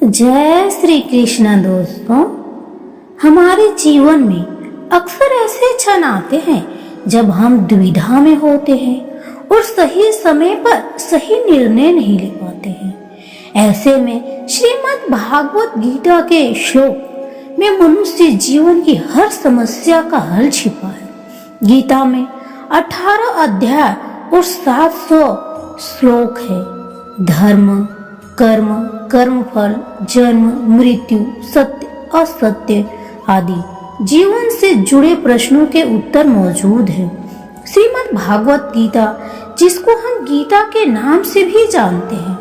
जय श्री कृष्ण दोस्तों। हमारे जीवन में अक्सर ऐसे क्षण आते हैं जब हम दुविधा में होते हैं और सही समय पर सही निर्णय नहीं ले पाते हैं। ऐसे में श्रीमद् भागवत गीता के श्लोक में मनुष्य जीवन की हर समस्या का हल छिपा है। गीता में 18 अध्याय और 700 श्लोक है। धर्म, कर्म, कर्मफल, जन्म, मृत्यु, सत्य, असत्य आदि जीवन से जुड़े प्रश्नों के उत्तर मौजूद हैं। श्रीमद् भागवत गीता, जिसको हम गीता के नाम से भी जानते हैं,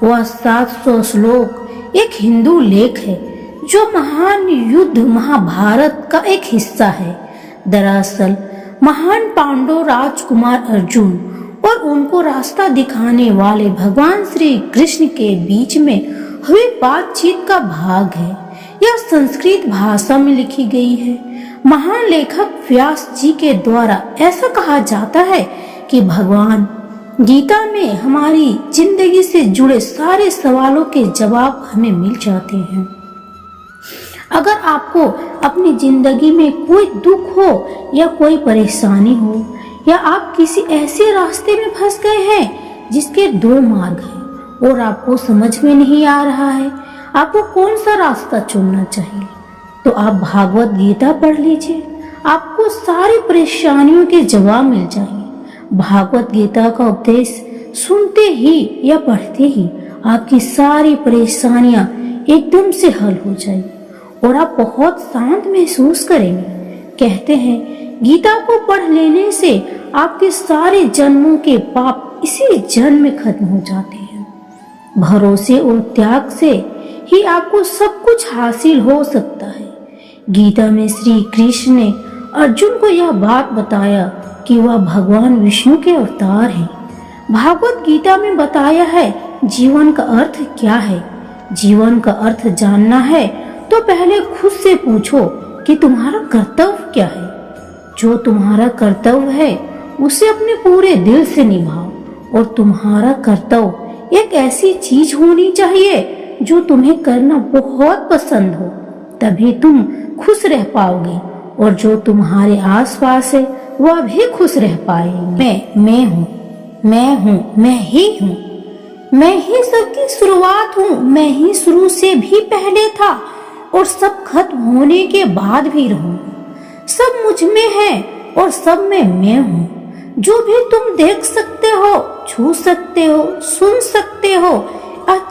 वह 700 श्लोक एक हिंदू लेख है जो महान युद्ध महाभारत का एक हिस्सा है। दरअसल महान पांडव राजकुमार अर्जुन और उनको रास्ता दिखाने वाले भगवान श्री कृष्ण के बीच में हुई बातचीत का भाग है। यह संस्कृत भाषा में लिखी गई है। महान लेखक व्यास जी के द्वारा ऐसा कहा जाता है कि भगवान गीता में हमारी जिंदगी से जुड़े सारे सवालों के जवाब हमें मिल जाते हैं। अगर आपको अपनी जिंदगी में कोई दुख हो या कोई परेशानी हो, या आप किसी ऐसे रास्ते में फंस गए हैं जिसके 2 मार्ग हैं और आपको समझ में नहीं आ रहा है आपको कौन सा रास्ता चुनना चाहिए, तो आप भागवत गीता पढ़ लीजिए। आपको सारी परेशानियों के जवाब मिल जाएंगे। भागवत गीता का उपदेश सुनते ही या पढ़ते ही आपकी सारी परेशानियां एकदम से हल हो जाएगी और आप बहुत शांत महसूस करेंगे। कहते हैं गीता को पढ़ लेने से आपके सारे जन्मों के पाप इसी जन्म में खत्म हो जाते हैं। भरोसे और त्याग से ही आपको सब कुछ हासिल हो सकता है। गीता में श्री कृष्ण ने अर्जुन को यह बात बताया कि वह भगवान विष्णु के अवतार हैं। भागवत गीता में बताया है जीवन का अर्थ क्या है। जीवन का अर्थ जानना है तो पहले खुद से पूछो कि तुम्हारा कर्तव्य क्या है। जो तुम्हारा कर्तव्य है उसे अपने पूरे दिल से निभाओ। और तुम्हारा कर्तव्य एक ऐसी चीज होनी चाहिए जो तुम्हें करना बहुत पसंद हो, तभी तुम खुश रह पाओगे और जो तुम्हारे आसपास है वह भी खुश रह पाएंगे। मैं हूँ, मैं ही सबकी शुरुआत हूँ। मैं ही शुरू से भी पहले था और सब खत्म होने के बाद भी रहूंगा। सब मुझ में है और सब में मैं हूँ। जो भी तुम देख सकते हो, छू सकते हो, सुन सकते हो,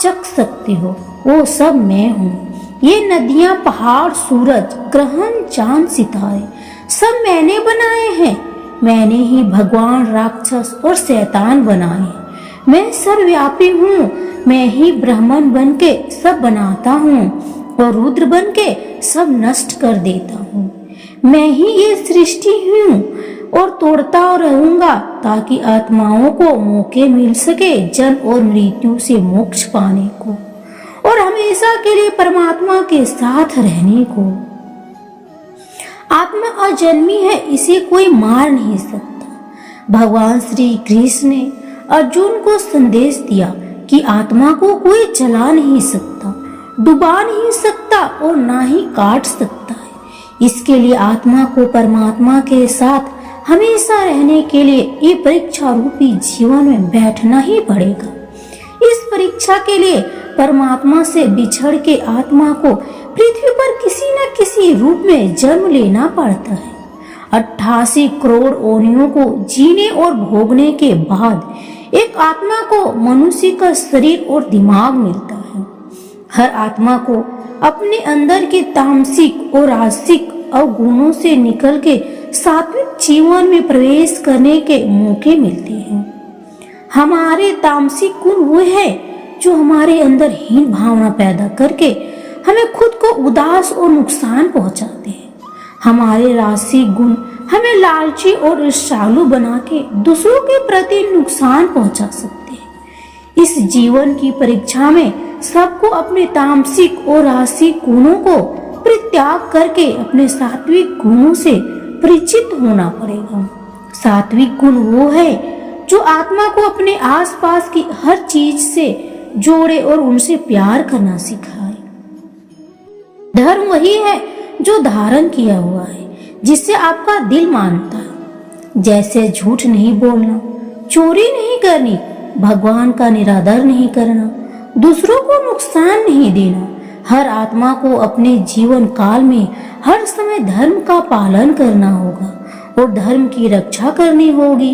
चख सकते हो, वो सब मैं हूँ। ये नदियाँ, पहाड़, सूरज, ग्रहण, चांद, सितारे सब मैंने बनाए हैं। मैंने ही भगवान, राक्षस और शैतान बनाए। मैं सर्वव्यापी हूँ। मैं ही ब्राह्मण बन के सब बनाता हूँ और रुद्र बन के सब नष्ट कर देता हूँ। मैं ही ये सृष्टि हूँ और तोड़ता रहूंगा ताकि आत्माओं को मौके मिल सके जन्म और मृत्यु से मोक्ष पाने को और हमेशा के लिए परमात्मा के साथ रहने को। आत्मा अजन्मी है, इसे कोई मार नहीं सकता। भगवान श्री कृष्ण ने अर्जुन को संदेश दिया कि आत्मा को कोई जला नहीं सकता, डुबा नहीं सकता और ना ही काट सकता है। इसके लिए आत्मा को परमात्मा के साथ हमेशा रहने के लिए ये परीक्षा रूपी जीवन में बैठना ही पड़ेगा। इस परीक्षा के लिए परमात्मा से बिछड़ के आत्मा को पृथ्वी पर किसी न किसी रूप में जन्म लेना पड़ता है। 88 करोड़ योनियों को जीने और भोगने के बाद एक आत्मा को मनुष्य का शरीर और दिमाग मिलता है। हर आत्मा को अपने अंदर के तामसिक और राजसिक अवगुणों से निकल के सात्विक जीवन में प्रवेश करने के मौके मिलते हैं। हमारे तामसिक गुण वो है जो हमारे अंदर हीन भावना पैदा करके हमें खुद को उदास और नुकसान पहुंचाते हैं। हमारे राजसिक गुण हमें लालची और ईर्ष्यालु बना के दूसरों के प्रति नुकसान पहुंचा सकते हैं। इस जीवन की परीक्षा में सबको अपने तामसिक और राजसिक गुणों को परित्याग करके अपने सात्विक गुणों से परिचित होना पड़ेगा। सात्विक गुण वो है जो आत्मा को अपने आसपास की हर चीज से जोड़े और उनसे प्यार करना सिखाए। धर्म वही है जो धारण किया हुआ है, जिससे आपका दिल मानता है। जैसे झूठ नहीं बोलना, चोरी नहीं करनी, भगवान का निरादर नहीं करना, दूसरों को नुकसान नहीं देना। हर आत्मा को अपने जीवन काल में हर समय धर्म का पालन करना होगा और धर्म की रक्षा करनी होगी।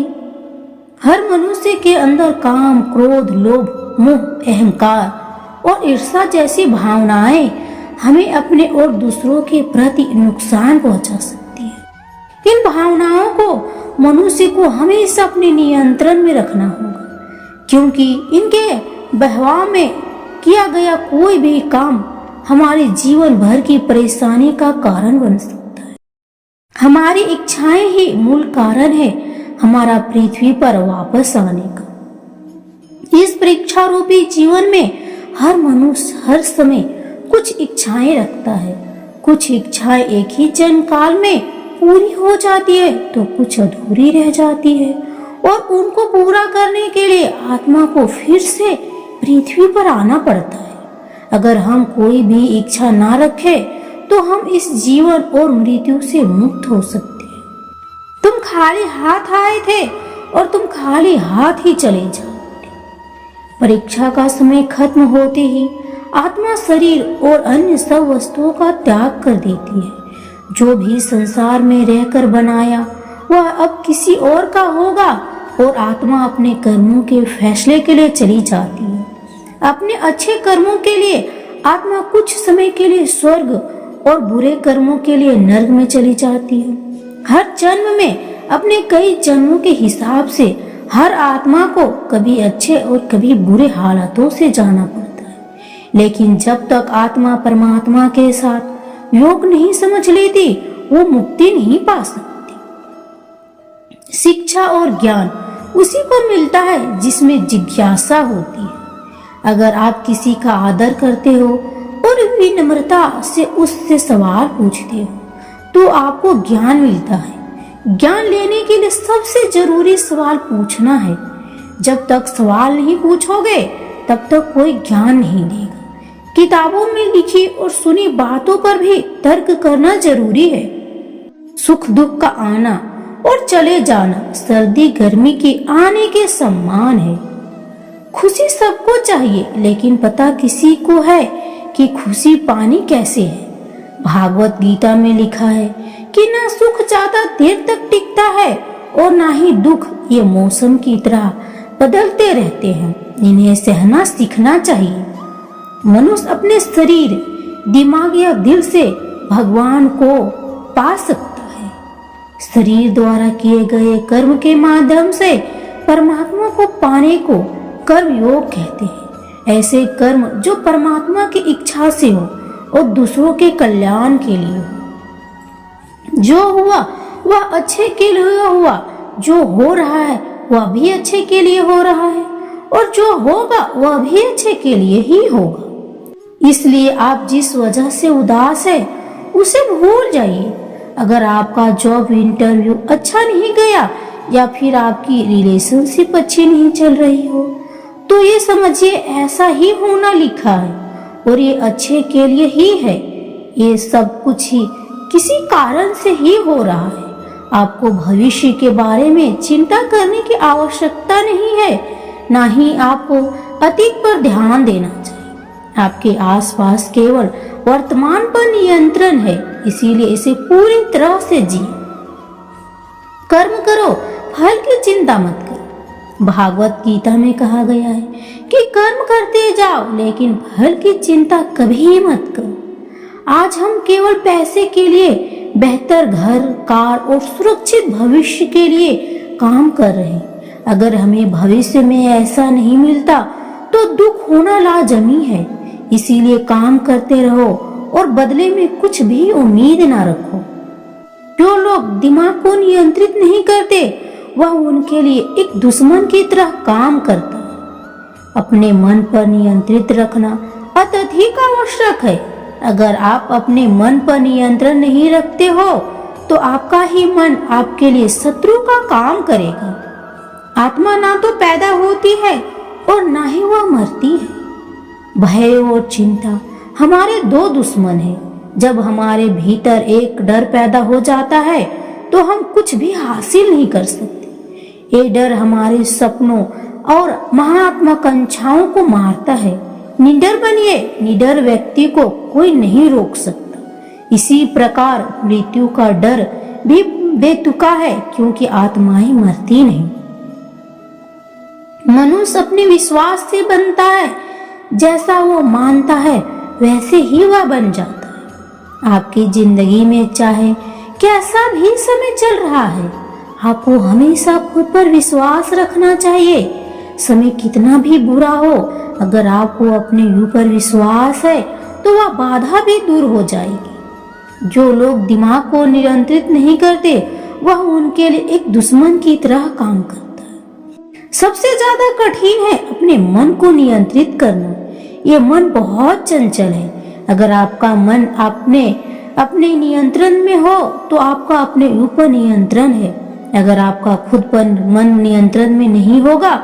हर मनुष्य के अंदर काम, क्रोध, लोभ, मोह, अहंकार और ईर्ष्या जैसी भावनाएं हमें अपने और दूसरों के प्रति नुकसान पहुंचा सकती है। इन भावनाओं को मनुष्य को हमेशा अपने नियंत्रण में रखना होगा, क्योंकि इनके बहवाव में किया गया कोई भी काम हमारे जीवन भर की परेशानी का कारण बन सकता है। हमारी इच्छाएं ही मूल कारण है हमारा पृथ्वी पर वापस आने का। इस परीक्षा रूपी जीवन में हर मनुष्य हर समय कुछ इच्छाएं रखता है। कुछ इच्छाएं एक ही जन्म काल में पूरी हो जाती है तो कुछ अधूरी रह जाती है, और उनको पूरा करने के लिए आत्मा को फिर से पृथ्वी पर आना पड़ता है। अगर हम कोई भी इच्छा ना रखें तो हम इस जीवन और मृत्यु से मुक्त हो सकते हैं। तुम खाली हाथ आए थे और तुम खाली हाथ ही चले जाओगे। परीक्षा का समय खत्म होते ही आत्मा शरीर और अन्य सब वस्तुओं का त्याग कर देती है। जो भी संसार में रहकर बनाया वह अब किसी और का होगा, और आत्मा अपने कर्मों के फैसले के लिए चली जाती है। अपने अच्छे कर्मों के लिए आत्मा कुछ समय के लिए स्वर्ग और बुरे कर्मों के लिए नरक में चली जाती है। हर जन्म में अपने कई जन्मों के हिसाब से हर आत्मा को कभी अच्छे और कभी बुरे हालातों से जाना पड़ता है, लेकिन जब तक आत्मा परमात्मा के साथ योग नहीं समझ लेती वो मुक्ति नहीं पा सकती। शिक्षा और ज्ञान उसी को मिलता है जिसमें जिज्ञासा होती है। अगर आप किसी का आदर करते हो और विनम्रता से उससे सवाल पूछते हो तो आपको ज्ञान मिलता है। ज्ञान लेने के लिए सबसे जरूरी सवाल पूछना है। जब तक सवाल नहीं पूछोगे तब तक कोई ज्ञान नहीं देगा। किताबों में लिखी और सुनी बातों पर भी तर्क करना जरूरी है। सुख दुख का आना और चले जाना सर्दी गर्मी के आने के समान है। खुशी सबको चाहिए, लेकिन पता किसी को है कि खुशी पानी कैसे है। भागवत गीता में लिखा है कि ना सुख ज्यादा देर तक टिकता है और ना ही दुख, ये मौसम की तरह बदलते रहते हैं। इन्हें सहना सीखना चाहिए। मनुष्य अपने शरीर, दिमाग या दिल से भगवान को पा सकता है। शरीर द्वारा किए गए कर्म के माध्यम से परमात्मा को पाने को कर्म योग कहते हैं। ऐसे कर्म जो परमात्मा की इच्छा से हो और दूसरों के कल्याण के लिए हो। जो हुआ वह अच्छे के लिए हुआ, जो हो रहा है वह भी अच्छे के लिए हो रहा है, और जो होगा वह भी अच्छे के लिए ही होगा। इसलिए आप जिस वजह से उदास है उसे भूल जाइए। अगर आपका जॉब इंटरव्यू अच्छा नहीं गया या फिर आपकी रिलेशनशिप अच्छी नहीं चल रही हो तो ये समझिए ऐसा ही होना लिखा है और ये अच्छे के लिए ही है। ये सब कुछ ही किसी कारण से ही हो रहा है। आपको भविष्य के बारे में चिंता करने की आवश्यकता नहीं है, ना ही आपको अतीत पर ध्यान देना चाहिए। आपके आसपास केवल वर्तमान पर नियंत्रण है, इसीलिए इसे पूरी तरह से जिए। कर्म करो, फल की चिंता मत करो। भागवत गीता में कहा गया है कि कर्म करते जाओ लेकिन फल की चिंता कभी मत करो। आज हम केवल पैसे के लिए, बेहतर घर, कार और सुरक्षित भविष्य के लिए काम कर रहे हैं। अगर हमें भविष्य में ऐसा नहीं मिलता तो दुख होना लाजमी है। इसीलिए काम करते रहो और बदले में कुछ भी उम्मीद ना रखो। जो लोग दिमाग को नियंत्रित नहीं करते वह उनके लिए एक दुश्मन की तरह काम करता है। अपने मन पर नियंत्रित रखना अत्यधिक आवश्यक है। अगर आप अपने मन पर नियंत्रण नहीं रखते हो तो आपका ही मन आपके लिए शत्रु का काम करेगा। आत्मा ना तो पैदा होती है और ना ही वह मरती है। भय और चिंता हमारे दो दुश्मन हैं। जब हमारे भीतर एक डर पैदा हो जाता है तो हम कुछ भी हासिल नहीं कर सकते। ये डर हमारे सपनों और महत्वाकांक्षाओं को मारता है। निडर बनिए, निडर व्यक्ति को कोई नहीं रोक सकता। इसी प्रकार मृत्यु का डर भी बेतुका है, क्योंकि आत्माएं मरती नहीं। मनुष्य अपने विश्वास से बनता है, जैसा वो मानता है वैसे ही वह बन जाता है। आपकी जिंदगी में चाहे कैसा भी समय चल रहा है, आपको हमेशा खुद पर विश्वास रखना चाहिए। समय कितना भी बुरा हो, अगर आपको अपने ऊपर विश्वास है तो वह बाधा भी दूर हो जाएगी। जो लोग दिमाग को नियंत्रित नहीं करते, वह उनके लिए एक दुश्मन की तरह काम करता है। सबसे ज्यादा कठिन है अपने मन को नियंत्रित करना। ये मन बहुत चंचल है। अगर आपका मन अपने नियंत्रण में हो तो आपका अपने ऊपर नियंत्रण है। अगर आपका खुद पर मन नियंत्रण में नहीं होगा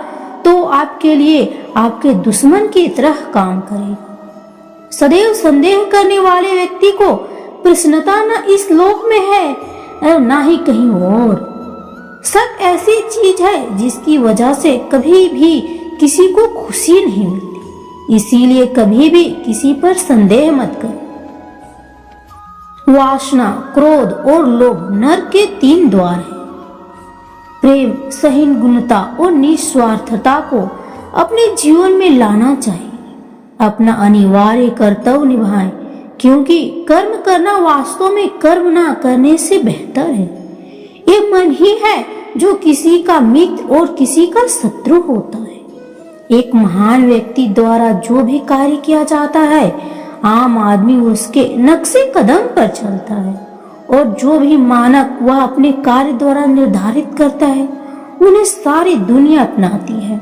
तो आपके लिए आपके दुश्मन की तरह काम करेगा। सदैव संदेह करने वाले व्यक्ति को प्रसन्नता न इस लोक में है और न ही कहीं और। शक ऐसी चीज है जिसकी वजह से कभी भी किसी को खुशी नहीं मिलती। इसीलिए कभी भी किसी पर संदेह मत करो। वासना, क्रोध और लोभ नरक के 3 द्वार हैं। प्रेम, सहिष्णुता और निस्वार्थता को अपने जीवन में लाना चाहिए। अपना अनिवार्य कर्तव्य निभाएं, क्योंकि कर्म करना वास्तव में कर्म ना करने से बेहतर है। ये मन ही है जो किसी का मित्र और किसी का शत्रु होता है। एक महान व्यक्ति द्वारा जो भी कार्य किया जाता है, आम आदमी उसके नक्शे कदम पर चलता है, और जो भी मानक वह अपने कार्य द्वारा निर्धारित करता है, उन्हें सारी दुनिया अपनाती है।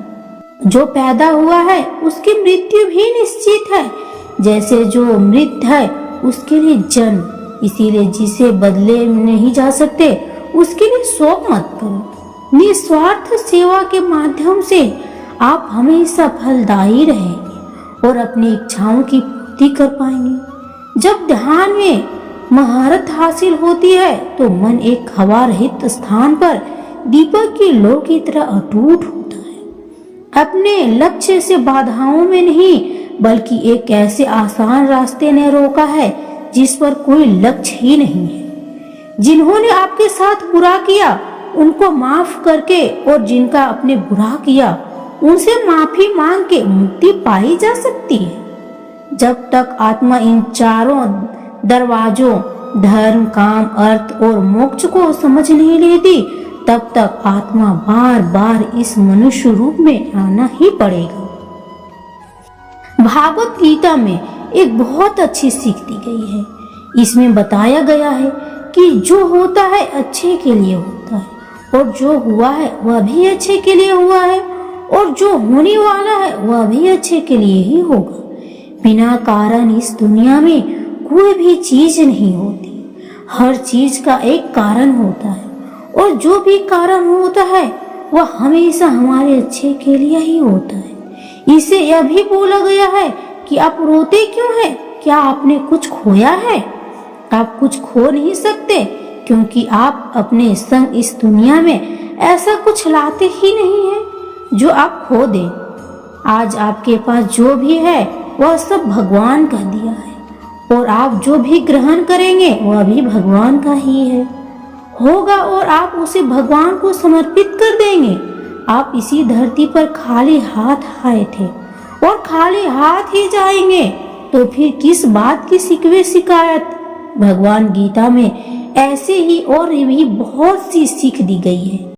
जो पैदा हुआ है उसकी मृत्यु भी निश्चित है, जैसे जो मृत है उसके लिए जन्म। इसीलिए जिसे बदले नहीं जा सकते उसके लिए शोक मत करो। निस्वार्थ सेवा के माध्यम से आप हमेशा फलदायी रहेंगे और अपनी इच्छाओं की पूर्ति कर पाएंगे। जब ध्यान में महारत हासिल होती है तो मन एक हवा रहित स्थान पर दीपक की लौ की तरह अटूट होता है। अपने लक्ष्य से बाधाओं में नहीं, बल्कि एक ऐसे आसान रास्ते ने रोका है जिस पर कोई लक्ष्य ही नहीं है। जिन्होंने आपके साथ बुरा किया उनको माफ करके, और जिनका आपने बुरा किया उनसे माफी मांग के मुक्ति पाई जा सकती है। जब तक आत्मा इन चारों दरवाजों धर्म, काम, अर्थ और मोक्ष को समझ नहीं लेती, तब तक आत्मा बार बार इस मनुष्य रूप में आना ही पड़ेगा। भागवत गीता में एक बहुत अच्छी सीख दी गई है। इसमें बताया गया है कि जो होता है अच्छे के लिए होता है, और जो हुआ है वह भी अच्छे के लिए हुआ है, और जो होने वाला है वह भी अच्छे के लिए ही होगा। बिना कारण इस दुनिया में कोई भी चीज नहीं होती। हर चीज का एक कारण होता है, और जो भी कारण होता है वह हमेशा हमारे अच्छे के लिए ही होता है। इसे यह भी बोला गया है कि आप रोते क्यों हैं? क्या आपने कुछ खोया है? आप कुछ खो नहीं सकते, क्योंकि आप अपने संग इस दुनिया में ऐसा कुछ लाते ही नहीं है जो आप खो दें। आज आपके पास जो भी है वह सब भगवान का दिया है, और आप जो भी ग्रहण करेंगे वह भी भगवान का ही है होगा, और आप उसे भगवान को समर्पित कर देंगे। आप इसी धरती पर खाली हाथ आए थे और खाली हाथ ही जाएंगे, तो फिर किस बात की शिकवे शिकायत। भगवान गीता में ऐसे ही और भी बहुत सी सीख दी गई है।